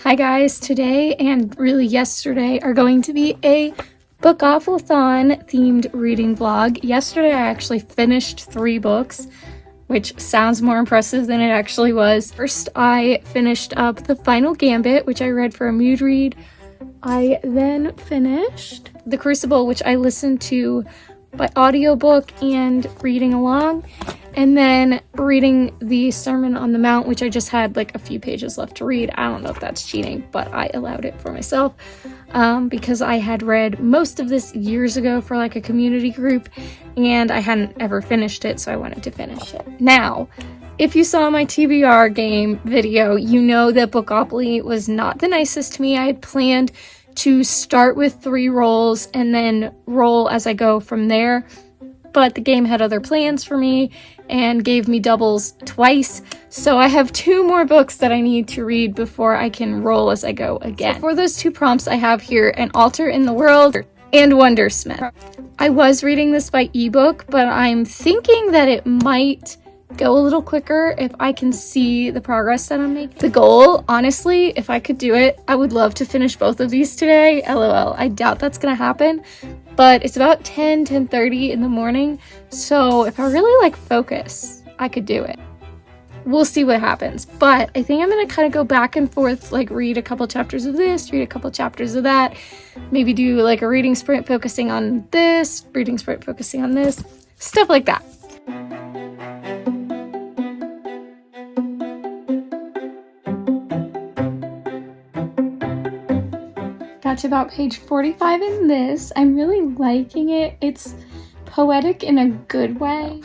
Hi guys, today and really yesterday are going to be a Bookoplathon themed reading vlog. Yesterday I actually finished 3 books, which sounds more impressive than it actually was. First I finished up The Final Gambit, which I read for a mood read. I then finished The Crucible, which I listened to by audiobook and reading along, and then reading the Sermon on the Mount, which I just had like a few pages left to read. I don't know if that's cheating, but I allowed it for myself because I had read most of this years ago for like a community group and I hadn't ever finished it, so I wanted to finish it. Now, if you saw my TBR game video, you know that Bookopoly was not the nicest to me. I had planned to start with 3 rolls and then roll as I go from there, but the game had other plans for me and gave me doubles twice, so I have 2 more books that I need to read before I can roll as I go again. So for those 2 prompts I have here An Altar in the World and Wondersmith. I was reading this by ebook, but I'm thinking that it might go a little quicker if I can see the progress that I'm making. The goal, honestly, if I could do it, I would love to finish both of these today. LOL. I doubt that's gonna happen, but it's about 10:30 in the morning, so if I really focus, I could do it. We'll see what happens, but I think I'm gonna kind of go back and forth, read a couple chapters of this, read a couple chapters of that, maybe do a reading sprint focusing on this, reading sprint focusing on this, stuff like that. Got to about page 45 in this. I'm really liking it. It's poetic in a good way,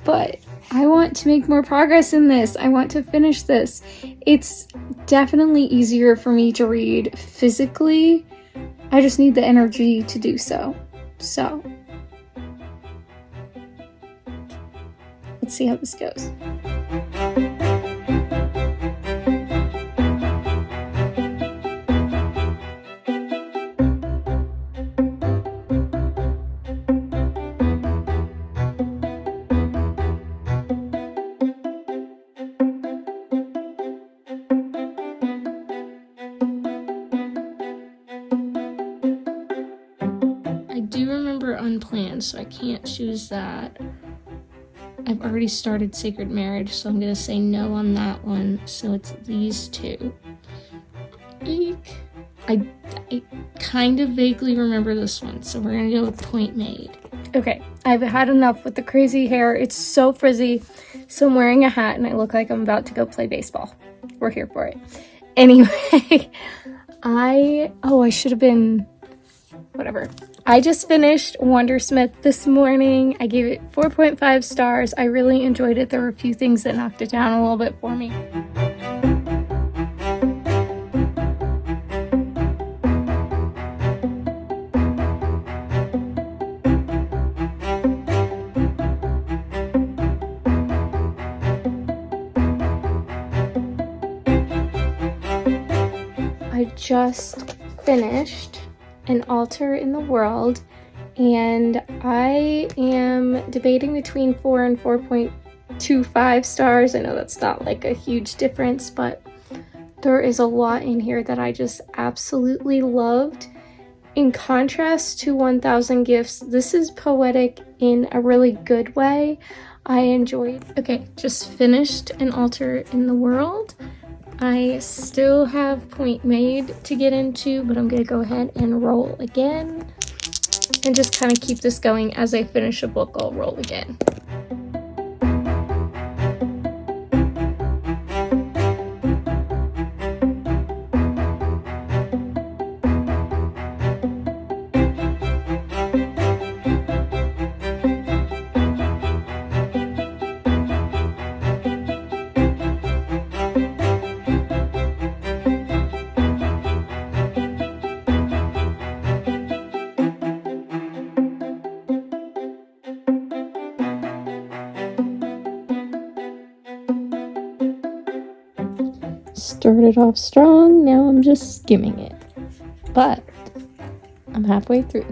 but I want to make more progress in this. I want to finish this. It's definitely easier for me to read physically. I just need the energy to do so. So, let's see how this goes. I do remember Unplanned, so I can't choose that. I've already started Sacred Marriage, so I'm gonna say no on that one. So it's these 2. Eek. I kind of vaguely remember this one, so we're gonna go with Point Made. Okay, I've had enough with the crazy hair. It's so frizzy, so I'm wearing a hat and I look like I'm about to go play baseball. We're here for it. Anyway, I should have been, whatever. I just finished Wondersmith this morning. I gave it 4.5 stars. I really enjoyed it. There were a few things that knocked it down a little bit for me. I just finished An Altar in the World, and I am debating between 4 and 4.25 stars. I know that's not a huge difference, but there is a lot in here that I just absolutely loved. In contrast to 1000 Gifts, this is poetic in a really good way. I enjoyed. Okay, just finished An Altar in the World. I still have Point Made to get into, but I'm going to go ahead and roll again. And just kind of keep this going. As I finish a book, I'll roll again. Started off strong, now I'm just skimming it, but I'm halfway through.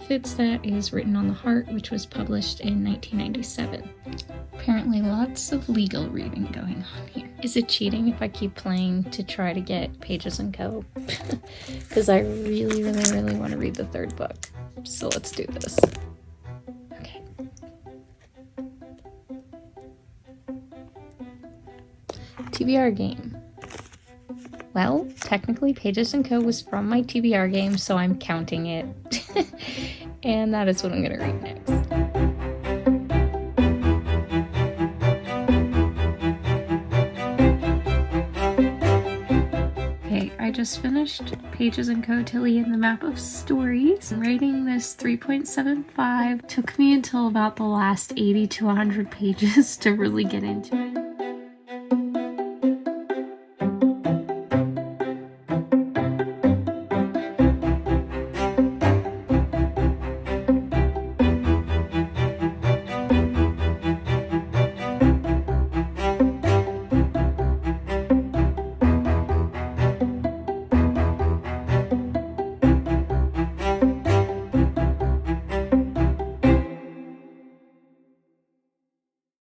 Benefits, that is Written on the Heart, which was published in 1997. Apparently lots of legal reading going on here. Is it cheating if I keep playing to try to get Pages & Co? Because I really want to read the third book. So let's do this. Okay. TBR game. Well, technically Pages & Co was from my TBR game, so I'm counting it. And that is what I'm going to read next. Okay, I just finished Pages & Co Tilly and the Map of Stories. Rating this 3.75 took me until about the last 80 to 100 pages to really get into it.